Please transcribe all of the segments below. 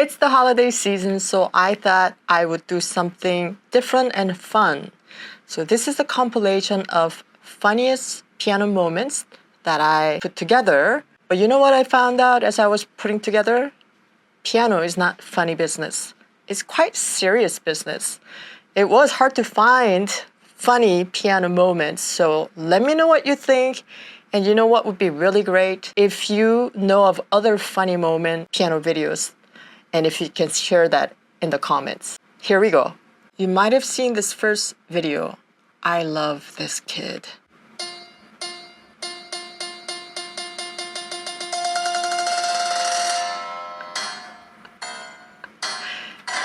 It's the holiday season, so I thought I would do something different and fun. So this is a compilation of funniest piano moments that I put together. But you know what I found out as I was putting together? Piano is not funny business. It's quite serious business. It was hard to find funny piano moments, so let me know what you think. And you know what would be really great? If you know of other funny moment piano videos, and if you can share that in the comments. Here we go. You might have seen this first video. I love this kid.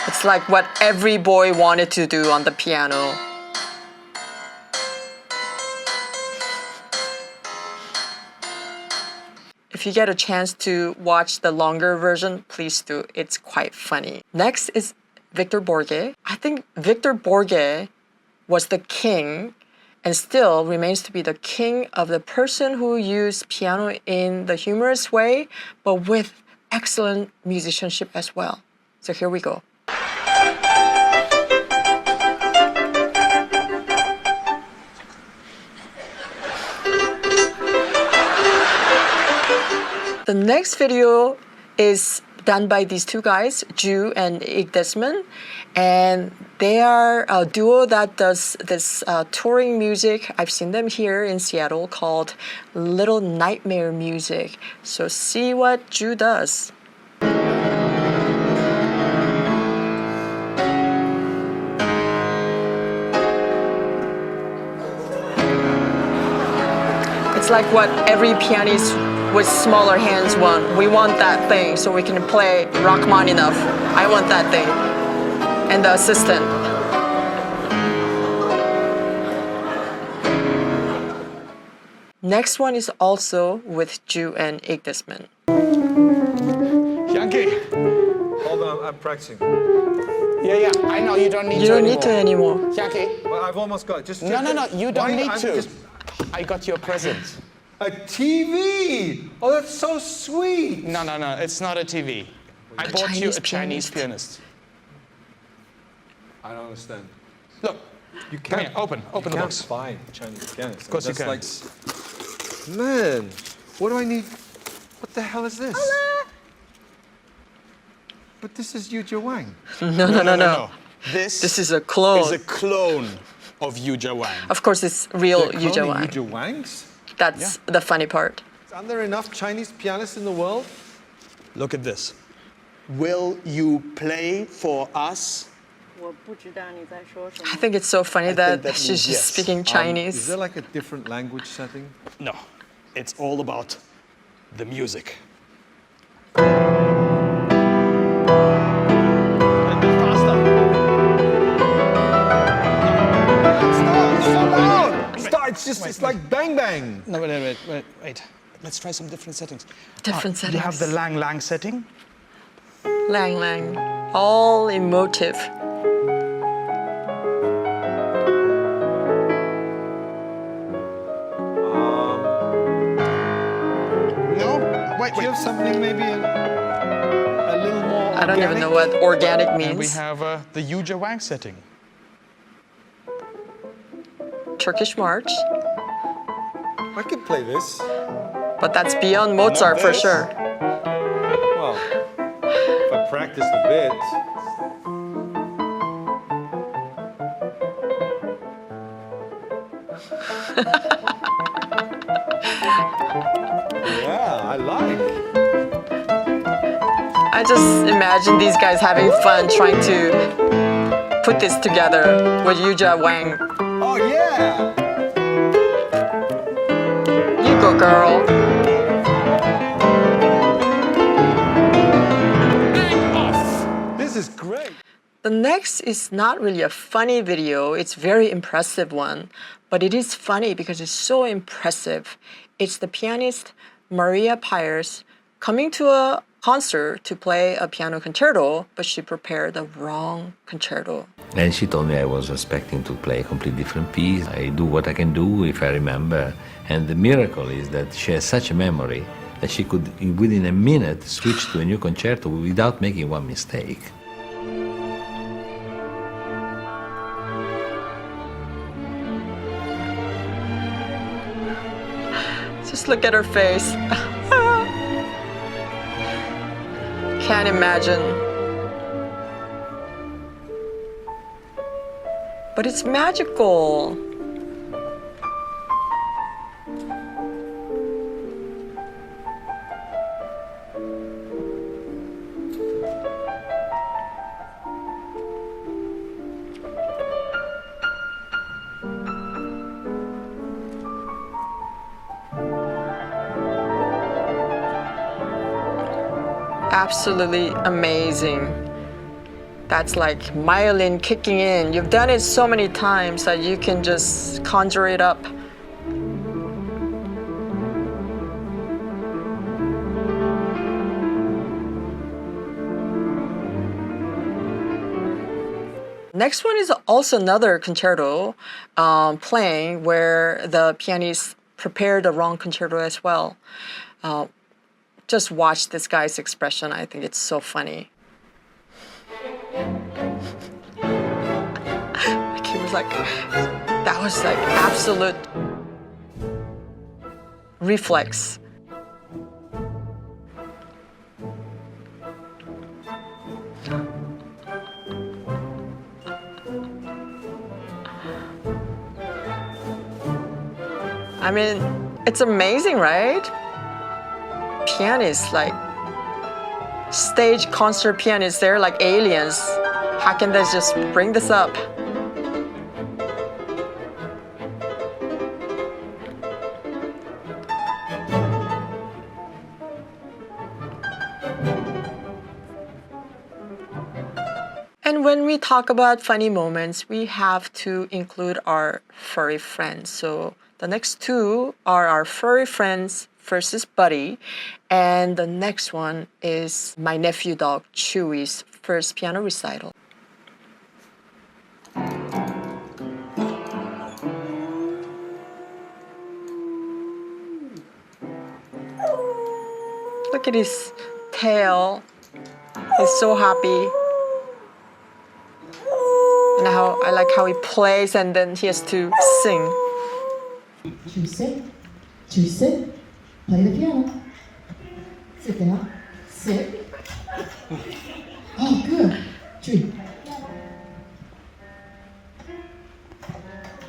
It's like what every boy wanted to do on the piano. If you get a chance to watch the longer version, please do. It's quite funny. Next is Victor Borge. I think Victor Borge was the king and still remains to be the king of the person who used piano in the humorous way, but with excellent musicianship as well. So here we go. The next video is done by these two guys, Ju and Ik Desmond, and they are a duo that does this touring music. I've seen them here in Seattle called Little Nightmare Music. So see what Ju does. It's like what every pianist with smaller hands want. We want that thing so we can play Rachmaninoff. I want that thing. And the assistant. Next one is also with Ju and Ik Desmond. Yankee! Hold on, I'm practicing. Yeah, I know you don't need to You don't anymore. need to anymore. Yankee! Well, I've almost got it. Just No, you don't need to. Just... I got you a present. A TV! Oh, that's so sweet! No, it's not a TV. I bought you a Chinese pianist. I don't understand. Look, You come here, open the can't box. buy Chinese pianists. Of course you can. Like, man, what do I need? What the hell is this? Hola. But this is Yuja Wang. No. This is a clone. is a clone of Yuja Wang. Of course, it's real They're Yuja cloning Wang. Yuja Wangs? That's the funny part. Aren't there enough Chinese pianists in the world? Look at this. Will you play for us? I think it's so funny that that she's means just yes. speaking Is Chinese. there like a different language setting? No, it's all about the music. It's like bang bang. No, wait. Let's try some different settings. Different settings. You have the Lang Lang setting. Lang Lang. All emotive. No? Wait. Do you have something maybe a little more I don't even know what organic means. And we have the Yuja Wang setting. Turkish march. I can play this. But that's beyond Mozart for this. sure. Well, if I practiced a bit. Yeah, I like. I just imagine these guys having fun trying to put this together with Yuja Wang. Oh yeah! You go, girl. This is great. The next is not really a funny video. It's a very impressive one, but it is funny because it's so impressive. It's the pianist Maria Pires coming to a concert to play a piano concerto, but she prepared the wrong concerto. And she told me I was expecting to play a completely different piece. I do what I can do if I remember. And the miracle is that she has such a memory that she could, within a minute, switch to a new concerto without making one mistake. Just look at her face. Can't imagine. But it's magical. Absolutely amazing. That's like myelin kicking in. You've done it so many times that you can just conjure it up. Next one is also another concerto playing where the pianist prepared the wrong concerto as well. Just watch this guy's expression. I think it's so funny. He was like, that was like absolute reflex. I mean, it's amazing, right? Pianists, like stage concert pianists, they're like aliens. How can they just bring this up? And when we talk about funny moments, we have to include our furry friends. So the next two are our furry friends versus Buddy, and the next one is my nephew dog Chewy's first piano recital. Look at his tail. He's so happy. And how I like how he plays and then he has to sing. Chewy, sit. Play the piano. Sit down. Sit. Oh, good. Chewy.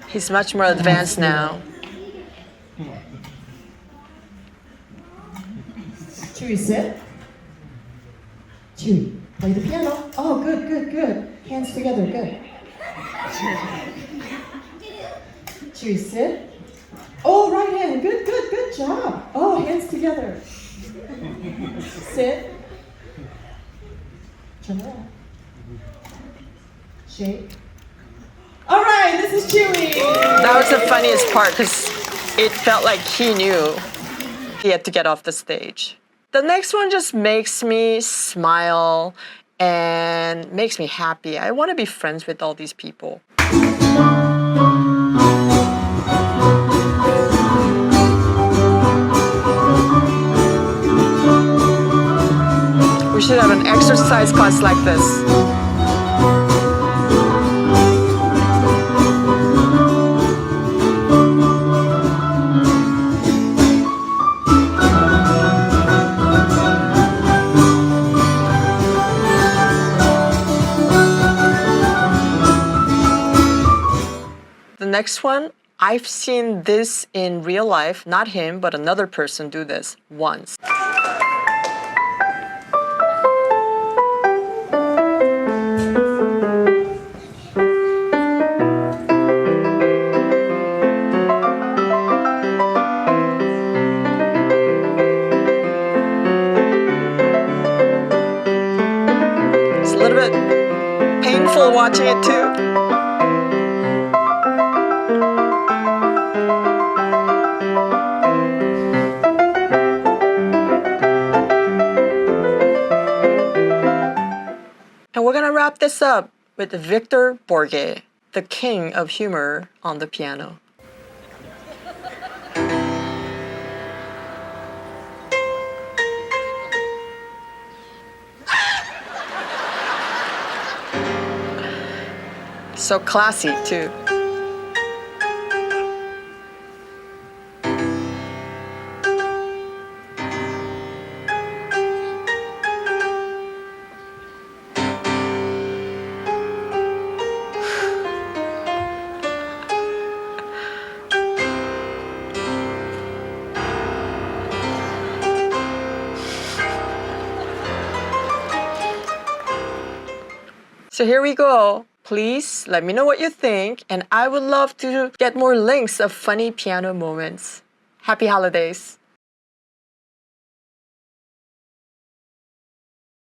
He's much more advanced now. Chewy, sit. Chewy, play the piano. Oh, good, good, good. Hands together, good. Chewy, sit. Oh, right hand. Good, good, good job. Oh, hands together. Sit. Turn around. Shake. All right, this is Chewy. That was the funniest part because it felt like he knew he had to get off the stage. The next one just makes me smile and makes me happy. I want to be friends with all these people. We should have an exercise class like this. The next one, I've seen this in real life, not him, but another person do this once. It's a little bit painful watching it too. And we're gonna wrap this up with Victor Borge, the king of humor on the piano. So classy too. So here we go. Please let me know what you think, and I would love to get more links of funny piano moments. Happy holidays.